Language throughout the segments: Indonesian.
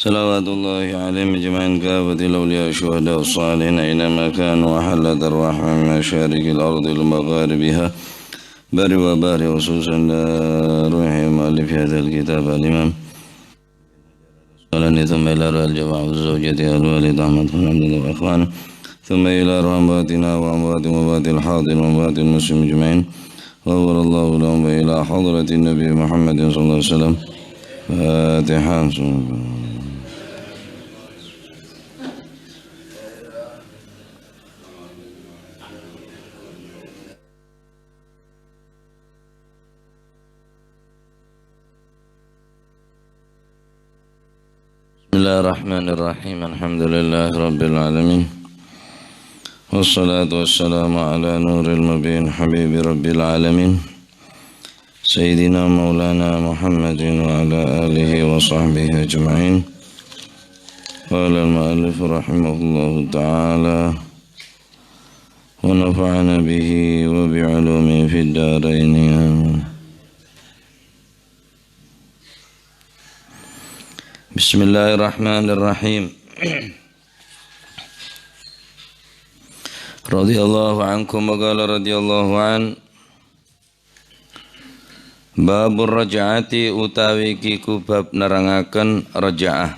صلوات الله عليهم أجمعين كافة الأولياء الشهداء الصالحين أينما كانوا وحلت أرواحهم من مشارق الأرض لمغاربها بر وبار خصوصا روح مؤلف هذا الكتاب الإمام ثم إلى روح الجماعة والزوجة والوالد أحمد بن عبد الله وإخوانه ثم إلى روح أمواتنا وأموات وأموات الحاضر وأموات المسلمين أجمعين غفر الله لهم وإلى حضرة النبي محمد صلى الله عليه وسلم فاتحة. بسم الله الرحمن الرحيم الحمد لله رب العالمين والصلاة والسلام على نور المبين حبيب رب العالمين سيدنا مولانا محمد وعلى آله وصحبه أجمعين. قال المؤلف رحمه الله تعالى ونفعنا به وبعلومه في الدارين آمين. Bismillahirrahmanirrahim. Radhiyallahu ankum wa qala radhiyallahu an Babur raja'ati utawi kiku bab nerangaken raja'ah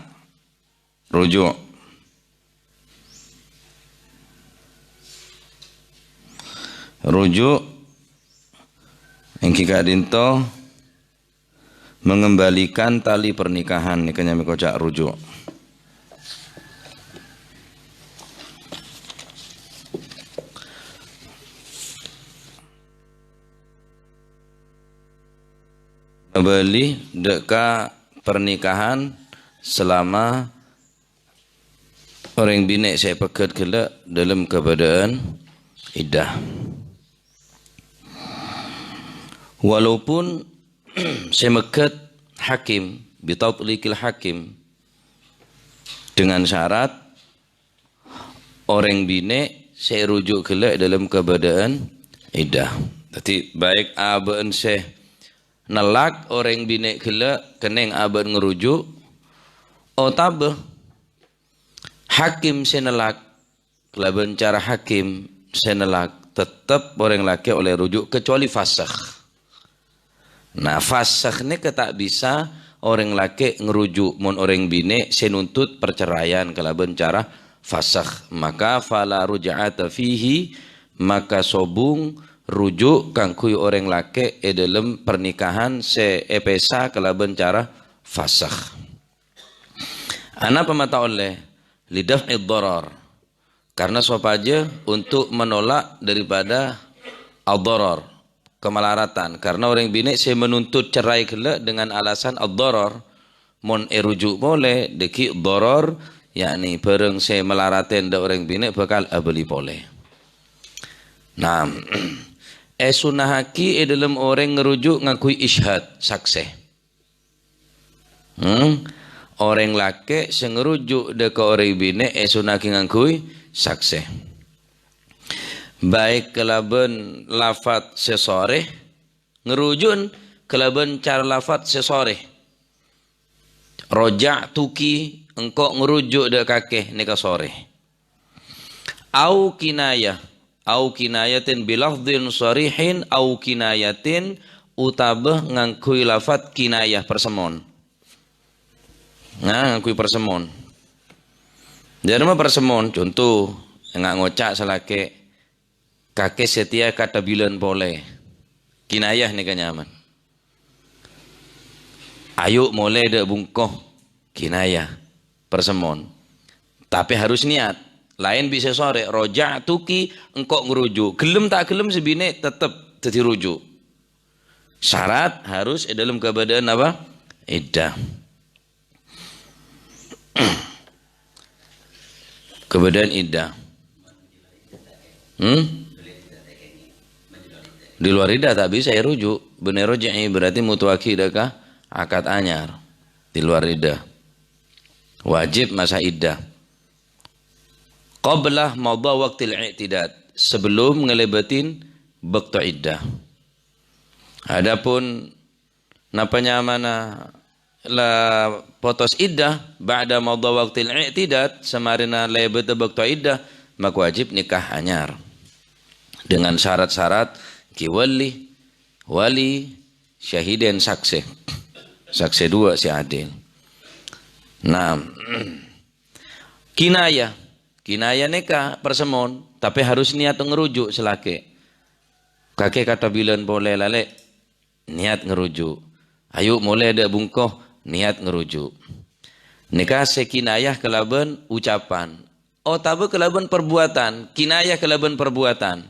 rujuk. Rujuk engki kadinto mengembalikan tali pernikahan nikahnya mikocak rujuk. Kembali deka pernikahan selama orang bini saya pekat kelak dalam keadaan iddah. Walaupun semekat hakim bitatlikil hakim dengan syarat orang bini saya rujuk kelak dalam keadaan iddah. Jadi baik abang saya nelak orang bini kelak keneng abang ngerujuk tabah hakim saya nelak kelaban cara hakim saya nelak tetap orang laki oleh rujuk kecuali fasakh. Nah fasakh ni tak bisa orang laki ngerujuk mon orang bini senuntut perceraian kelaban cara fasakh, maka fala ruja'ata fihi maka sobung rujuk kangkui orang laki dalam pernikahan se epesa kelaban cara fasakh. Ana pemata oleh lidaf'id darar karena sopaja untuk menolak daripada ad-darar kemelaratan, karena orang bini saya menuntut cerai kelak dengan alasan ad-darar mon rujuk boleh deki darar yakni bareng saya melaratin da orang bini bakal abeli boleh. Nah sunahaki dalam orang ngerujuk ngakui ishad sakseh. Orang laki sengerujuk deka orang bini sunahaki ngakui sakseh. Baik kelaban lafat sesoreh ngerujun kelaban cara lafat sesoreh rojak tuki engkau ngerujuk dek kakeh neka sore au kinayatin bilafdhin sarihin au kinayatin utabah ngangkui lafat kinayah persemon. Nah ngangkui persemon jadi mah persemon contoh nggak ngocak selake kakek setia kata bilan boleh kinayah ni kan nyaman ayo mulai dak bungkoh kinayah persemon tapi harus niat lain bisa sore rojak tuki engkau ngerujuk gelem tak gelem sebine tetap jadi rujuk syarat harus dalam keadaan apa iddah keadaan iddah di luar iddah tak bisa rujuk bener rojai berarti mutuaki dekah akad anyar di luar iddah wajib masa iddah qablah madha waqtil i'tidad sebelum ngelebatin waktu iddah. Adapun napanya mana la potos iddah ba'da madha waqtil i'tidad samarina la betul iddah maka wajib nikah anyar dengan syarat-syarat ki wali syahiden saksi dua si adil. Nah, kinayah nikah persemon tapi harus niat ngerujuk selake. Kakek kata bilen boleh lale niat ngerujuk. Ayo mulai ada bungkoh niat ngerujuk. Nikah sekinayah kelaban ucapan. Oh tabe kelaban perbuatan, kinayah kelaban perbuatan.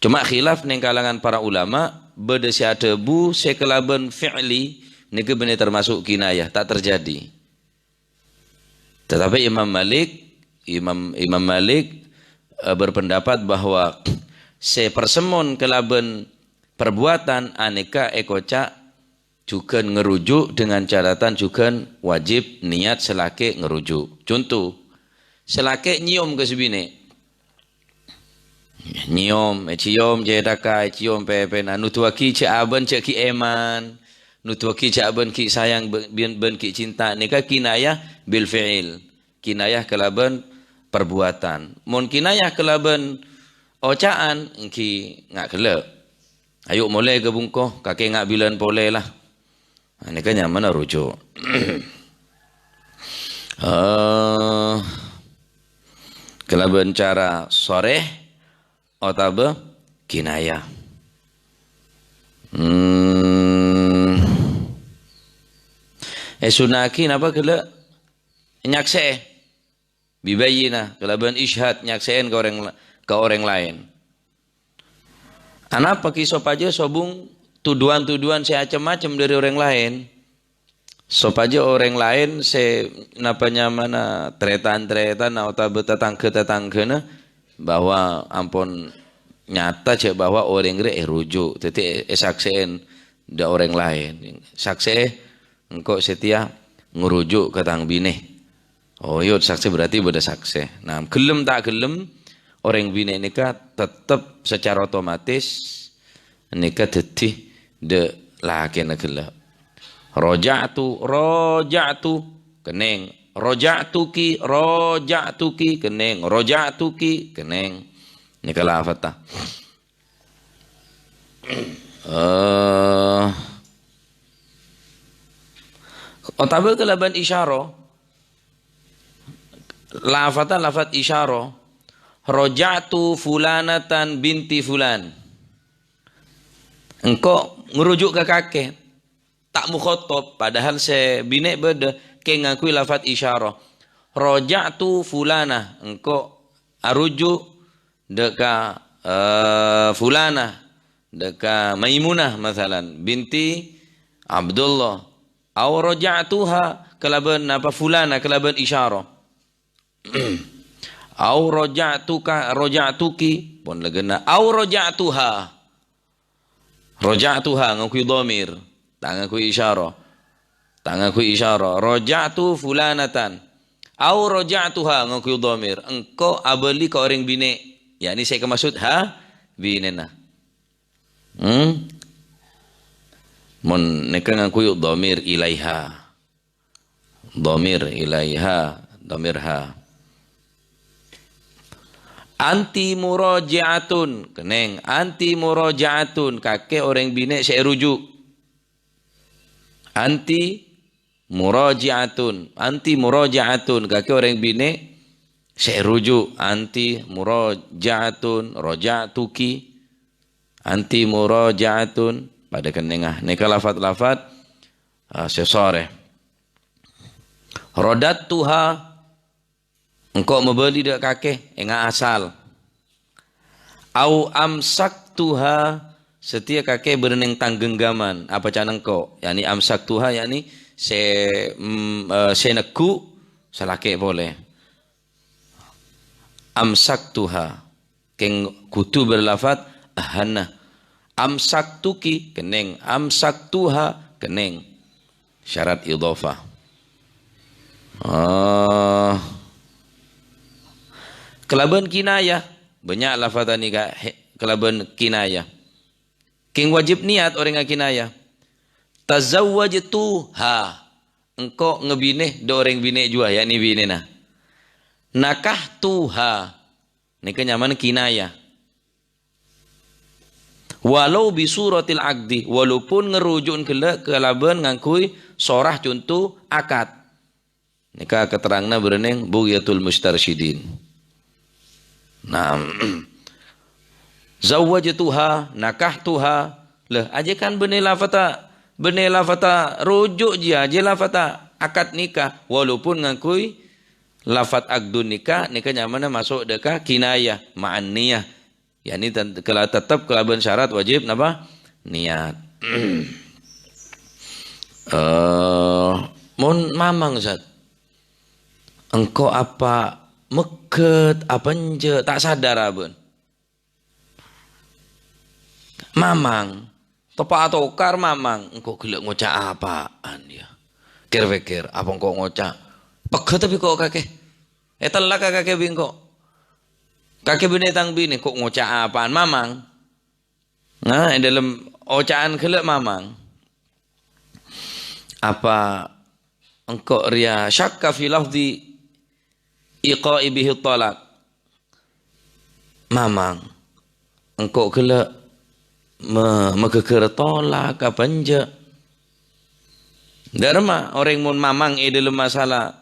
Cuma khilaf neng kalangan para ulama beda si atebu sekelaban fi'li niki benar termasuk kinayah tak terjadi. Tetapi Imam Malik berpendapat bahwa sepersemon kelaban perbuatan aneka ekoca juga ngerujuk dengan catatan juga wajib niat selake ngerujuk. Contoh, selake nyium ke sebine. Cium jedaka cium pepena nutuaki cek aben cek ki eman nutuaki cek aben ki sayang ben ki cinta nikah kinayah bil fi'il kinayah kelaban perbuatan mun kinayah kelaban ocaan ki ngak kele ayo mulai ke bungkoh kakek ngak bilan boleh lah nikah nyaman rujuk kelaban cara sore otabe kinayah. Sunaki napa kele nyakse bibayina kelaban ishad nyaksein ke orang lain. Anapa kisop aja sobung tuduhan-tuduhan macam-macam dari orang lain. Sop aja orang lain napanya mana tretan otabe tetangga bahwa ampun nyata cek bahwa orang rujuk teti saksien da orang lain saksi engkau setia ngurujuk ke tang bine oh yuk saksi berarti beda saksi nah gelem tak gelem orang bine nikah tetap secara otomatis nikah teti de laki negela roja'tu keneng roja'tuki keneng roja'tuki keneng nikah lafata otabe kelaban isyara lafat isyara roja'tu fulanatan binti fulan engkau ngerujuk ke kakek tak mukhotob padahal bine beda ke ngakui lafat isyarah roja'tu fulana engkau arujuk deka fulana deka Maimunah masalan binti Abdullah au roja'tuha kelaban apa fulana kelaban isyarah au roja'tuki pun legena au roja'tuha ngakui dhamir tak ngakui isyarah roja'tu fulanatan au roja'tuha ngakui dhamir engkau abeli ke orang bine yakni saya kemaksud binena mun neka ngakui dhamir ilaiha anti murajaatun keneng anti murajaatun kakek orang bine saya rujuk anti murajaatun kakek orang bine saya rujuk anti murajaatun roja'tuki anti murajaatun pada kenengah neka lafat sesore rodat tuha engkau membeli dak kakek enggak asal au amsak tuha setia kakek bereneng tanggenggaman apa canang kau yakni amsak tuha yakni seneku salake boleh amsak tuha keng kutu berlafat ahana amsak tuki keneng amsak tuha keneng syarat idhofah kelaban kinayah banyak lafatan ni kelaban kinayah king wajib niat orang yang kinayah tazawwajtuha engkau ngebine do orang bine jua ya ni bine nah. Nakah tuha. Ini kenyaman kinaya. Walau bisuratil aqdi, walaupun ngerujuk ke laban ngangkui sorah contoh akad. Nika keterangna bereneng bughyatul mustarsyidin. Nah, zawwajtuha, nakahtuha. Lah aja kan benih lafata rujuk dia, aja lafata akad nikah walaupun ngakui lafat akdun nikah nyamannya masuk dekah kinayah ma'an niyah. Ya ini kalau tetap kelaban syarat wajib napa? Niat. Mon mamang Zat. Engkau apa meket apa nje tak sadar abun. Mamang topa atau kar mamang engkau gelek ngocak apaan ya. Kir-kir apa engkau ngocak peket tapi kok kakek telak kakek bingko kakek binatang bini kok ngocak apaan mamang. Nah dalam ocaan gelek mamang apa engkau ria syakka fi lafzi iqa'i bihi talak mamang engkau gelek megeker tolak apa nje dharma orang mun mamang dalam masalah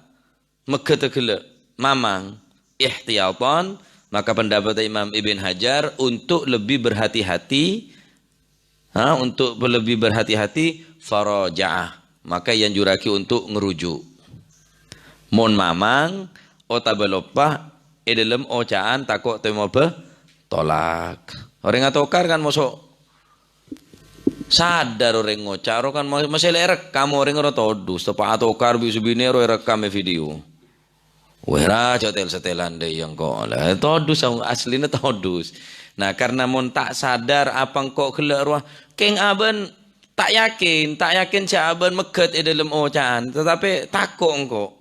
megete gelek mamang ihtiyatan maka pendapat Imam Ibn Hajar untuk lebih berhati-hati faraja'ah maka yang juraki untuk ngerujuk mun mamang otabalopah dalam ocaan takut temo tolak orang atokar kan masuk sadar orang ngocaro kan masih lerek kamu orang ora todus tepa atokar bisu binero rekam video wera setelan deh yang kok lah todus aslinya todus. Nah karena mon tak sadar apa kok gelek ruah keng aben tak yakin si aben meget dalam ocaan tetapi takut engkau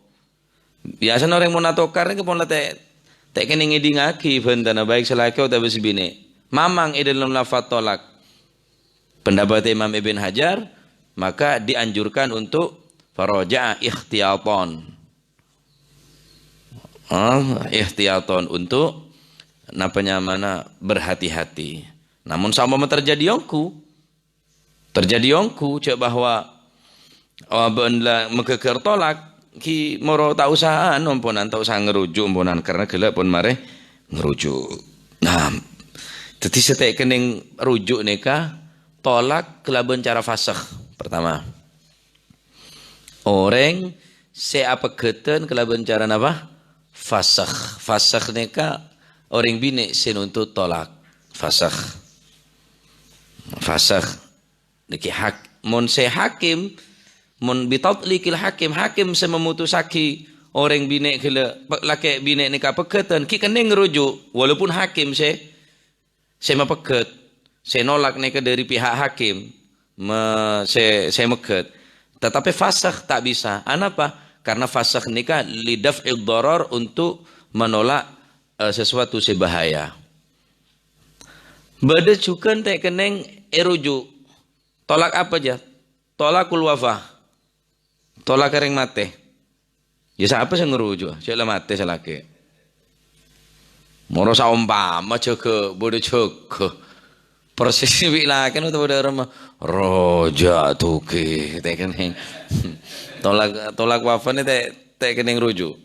biasa orang mon atokar ni kepon tak kene ngidingaki bentana baik selaki atau besibine mamang dalam lafaz tolak pendapat Imam Ibn Hajar maka dianjurkan untuk faraja' ikhtiyatan untuk napanya mana berhati-hati. Namun sama terjadi yongku cek bahwa benda mekeker tolak ki moro tak usahaan umponan tak usah ngerujuk umponan karena gelap pun mare ngerujuk. Nah, jadi setek kening rujuk nikah tolak kelaban cara fasakh pertama. Orang apa geten kelaban cara apa? Fasakh nikah orang bini senuntut tolak fasakh niki mon se hakim mon bitatlikil hakim sememutusaki orang bini gele laki bini nikah pegeten ki kening ngerujuk walaupun hakim se mepeget se nolak nikah dari pihak hakim se meget tetapi fasakh tak bisa anapa karena fasakh nikah lidaf'id darar untuk menolak sesuatu sebahaya. Bade cukan tak keneng erujuk. Tolak apa aja? Tolakul wafah. Tolak kering mate. Ya siapa yang ngerujuk? Saya mate selake. Moro saumpama ceke bode ceke. Persis bilakan atau bode ramah roja tuke tak keneng. Tolak wafat ni tak keneng rujuk.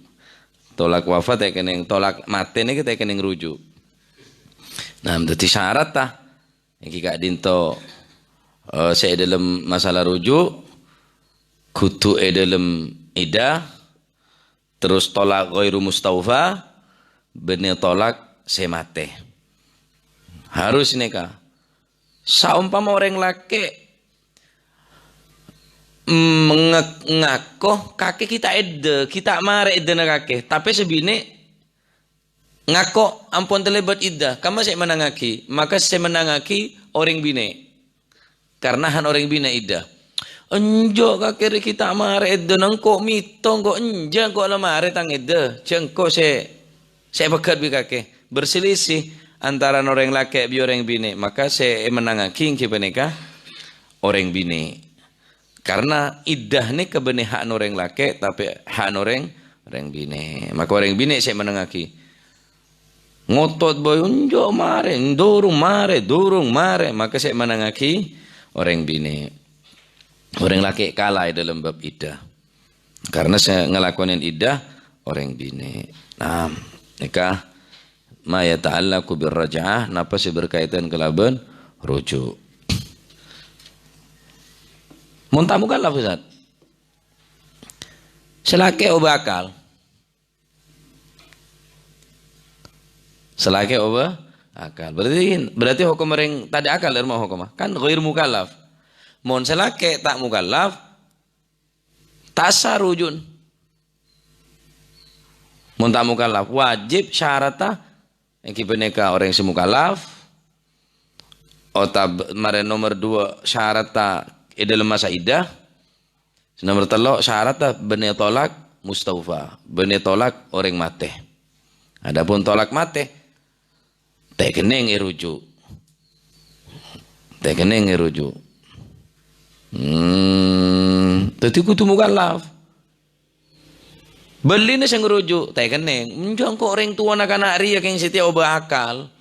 Tolak wafat tak keneng tolak mati ni kita keneng rujuk. Nah, menjadi syarat tah. Yang kita dinto saya dalam masalah rujuk, kutu dalam idah, terus tolak ghairu mustaufa, benih tolak semate. Harus nikah. Saumpama orang laki mengaku kakek kita marah na kakek tapi sebine ngako ampun terlibat iddah kamu saya menangaki maka saya menangaki orang bine karena han orang bine iddah enjo kakek kita marah nangko mitong kok enja kok lemare tang iddah cengko saya pekat bi kakek berselisih antara orang laki bi orang bine maka saya menangaki yang nikah orang bine Karena iddah ni kebene hak noreng laki tapi hak noreng bine. Maka orang bine saya menengaki. Ngotot boy unjo mare, dorong mare. Maka saya menengaki orang bine. Orang laki kalah dalam bab iddah. Karena saya ngelakonin iddah orang bine. Nah, nikah ma yata'allaqu birraj'ah napa sih berkaitan kelaban rujuk. Muntamu kan Ustaz. Selake oba akal. Selake oba akal. Berarti hukum ring tadi akal irma hukum. Kan ghair mukallaf. Mun selake tak mukallaf tasarujun. Mun tak mukallaf wajib syaratah yang kipeneka orang semukallaf. Ota mare nomor 2 syaratah dalam masa iddah. Nomor 3 syaratah bene tolak mustaufa. Bene tolak orang mate. Adapun tolak mate teh kening irujuk. Teh kening irujuk. Tadi kudu mukallaf. Beli ni sing rujuk teh kening. Njong kok orang tua anak-anak ria yang setia obah akal.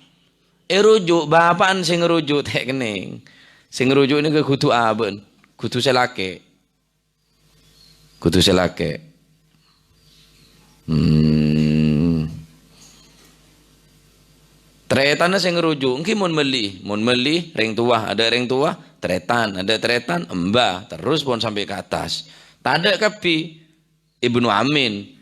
Rujuk bapaan sing rujuk teh kening. Sing rujuk ni ke kudu aben, kudu selake. Kudu selake. Tretan sing rujuk, engki mun meli ring tua, ada ring tua, tretan, embah, terus pun sampai ke atas. Tada kapi Ibnu Amin.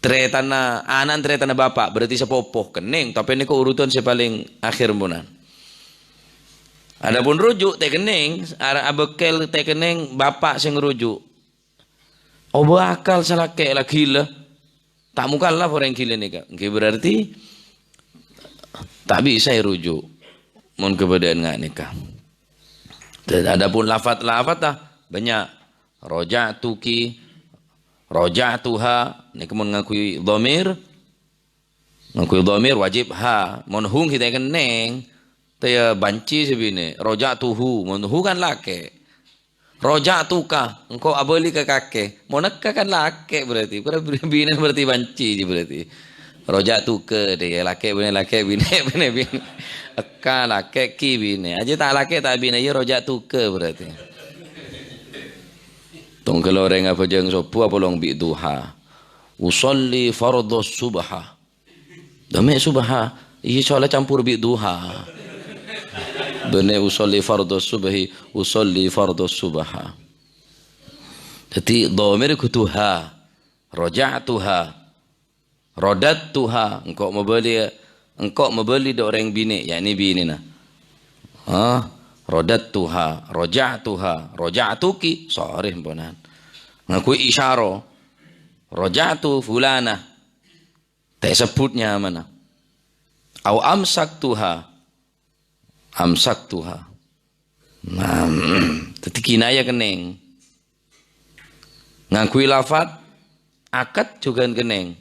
Anak tretana bapak berarti sepopoh kening, tapi ini urutan si paling akhir punan. Adapun rujuk teh kening, abekel teh kening bapak sing rujuk. Obo akal selake lah gila. Tak mukallaf orang gila ni kak. Berarti tak bisa rujuk. Mun keberadaan ngak nikah. Adapun lafat-lafat dah banyak. Roja'tuki, roja'tuha. Ni kemun ngakui dhamir. Ngakui dhamir wajib ha. Mun hung kita kening. Taya banci sebini. Roja'tuhu. Mun hu kan laki. Roja'tuka. Engkau abali ke kakek. Mun nekka kan laki berarti. Bina berarti banci berarti. Roja'tuka dia. Laki bina. Eka laki ki bina. Aja tak laki tak bina. Ya roja'tuka berarti. Tong keloreng apa jeng sopu apa long bi duha. Usolli fardhu subha. Dame subha. Iya soalnya campur bi duha. Bene usolli fardhu subhi, usolli fardhu subha. Jadi dhamir kutuha. Roja'tuha. Rodattuha. Engkau membeli do orang bini, yakni bini nah. Rodattuha, roja'tuha, roja'tuki, sorry mponan. Ngakui isyara. Roja'tu fulana. Tak sebutnya mana. Au amsaktuha. Amsaktuha. Nah, tadi kinaya kening. Ngakui lafat akad juga kening.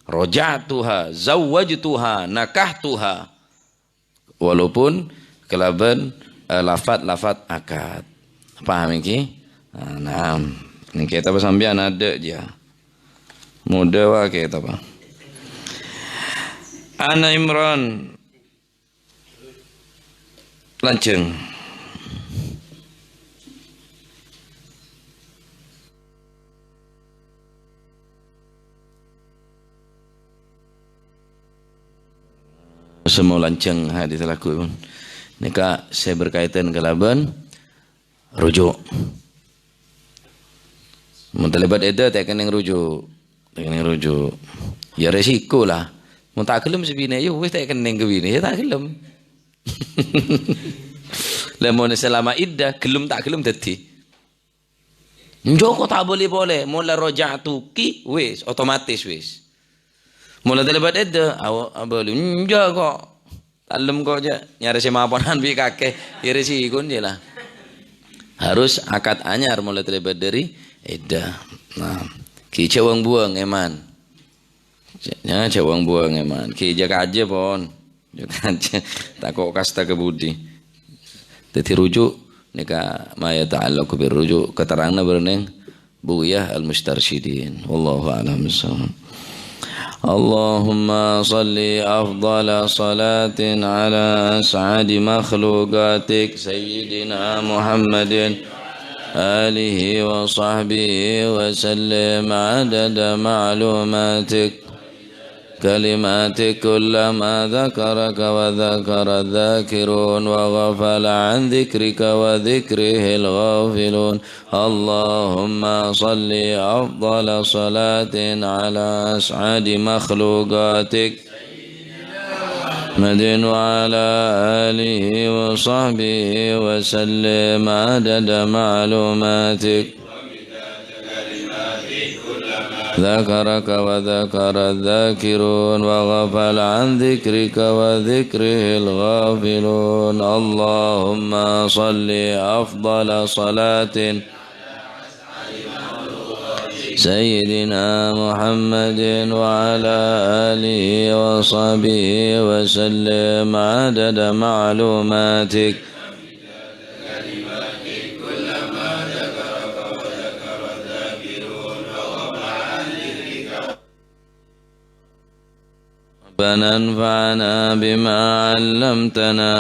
Roja'tuha, zawwajtuha, nakahtuha. Walaupun kelaban lafat akad. Paham iki? Nah, ini kita sampean ada dia. Mudah wa kita apa? Ana Imran lanceng. Semua lanceng hadis laku pun. Nika saya berkaitan kelaban rujuk. Mentelebat itu tak kena rujuk. Tak kena rujuk. Ya resiko lah. Mun tak kelem sebina yo wis tak kena kebina ya tak kelem. Lemon selama iddah kelem tak kelem dadi. Njoko tak boleh. Mula roja'tu ki wis otomatis wis. Mula telebat itu boleh njok kok. Talem kok aja nyari si maponan bi kakek iri si ikun je lah. Harus akad anyar mulai terlibat dari iddah. Nah, ki cewang buang eman. Ya cewang buang eman. Ki jaga aja pon. Jaga aja. Tak kok kasta kebudi. Jadi rujuk nika ma yata'allaqu birruju' keterangna bereneng buyah al-mustarsyidin wallahu a'lam bissawab. Allahumma salli afdala salatin ala as'adi makhluqatik sayyidina Muhammadin alihi wa sahbihi wa sallim adada ma'lumatik كلماتك كلما ذكرك وذكر الذاكرون وغفل عن ذكرك وذكره الغافلون اللهم صل أفضل صلاة على أسعد مخلوقاتك محمد وعلى آله وصحبه وسلم عدد معلوماتك ذكرك وذكر الذاكرون وغفل عن ذكرك وذكره الغافلون اللهم صل أفضل صلاة سيدنا محمد وعلى آله وصحبه وسلم عدد معلوماتك ربنا انفعنا بما علمتنا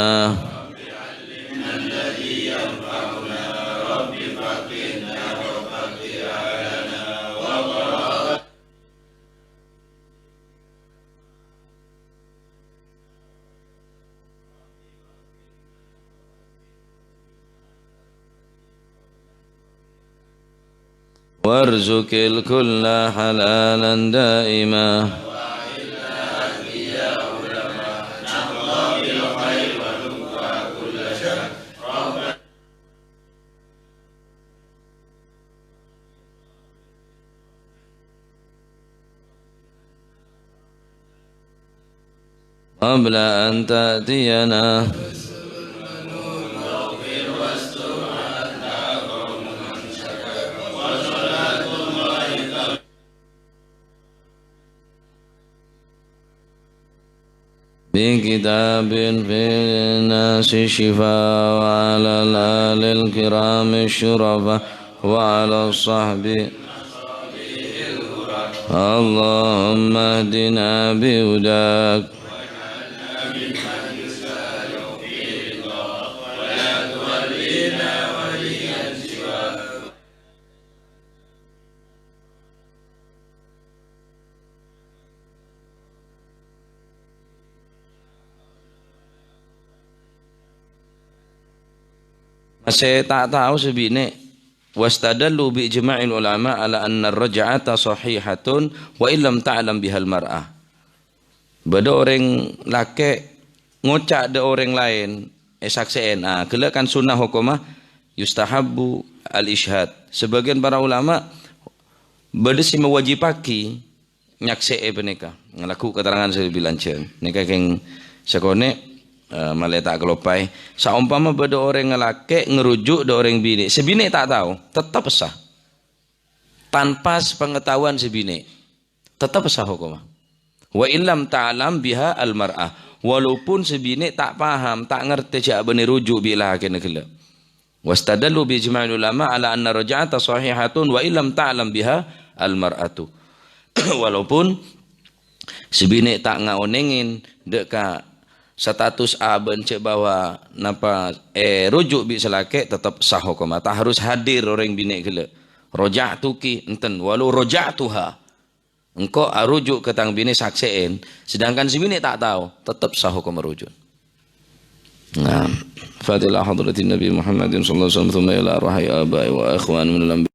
وارزق الكل حلالا دائما قبل أن تأتينا بكتاب في الناس شفاء وعلى الآل الكرام الشرفاء وعلى الصحب اللهم اهدنا بهداك Masih tak tahu sebine wastadallu bi ijma'il ulama ala anna ar-raj'ata sahihatun wa illam ta'lam bihal mar'ah. Bada orang laki ngocak de orang lain saksien kelak kan sunnah hukumah yustahabbu al-ishhad. Sebagian para ulama bada si mewajibaki nyaksee penika ngelaku keterangan sebilanceun. Nika keng sakone malah tak kelopai. Saumpama beda orang ngelake ngerujuk do orang bini, sebini tak tahu, tetap sah. Tanpa pengetahuan sebini, tetap sah hukumah. Wa illam ta'lam biha al-mar'ah. Walaupun sebini tak paham, tak ngerti cak benih rujuk bila kena kela. Wastadallu bi ijma'il ulama ala anna raj'ata sahihatun wa illam ta'lam biha al-mar'atu. Walaupun sebini tak ngaonengin deka status aben cek bawa napa rujuk bi selake tetap sah hukumah. Tak harus hadir orang bini kela. Roja'tuki enten walau roja'tuha. Engkau rujuk ke tang bini sakseen sedangkan si bini tak tahu, tetap sah hukum rujuk. Nah, Fatilah hadratin Nabi Muhammadin sallallahu alaihi wasallam thumma ila arwahai abai wa ikhwan min al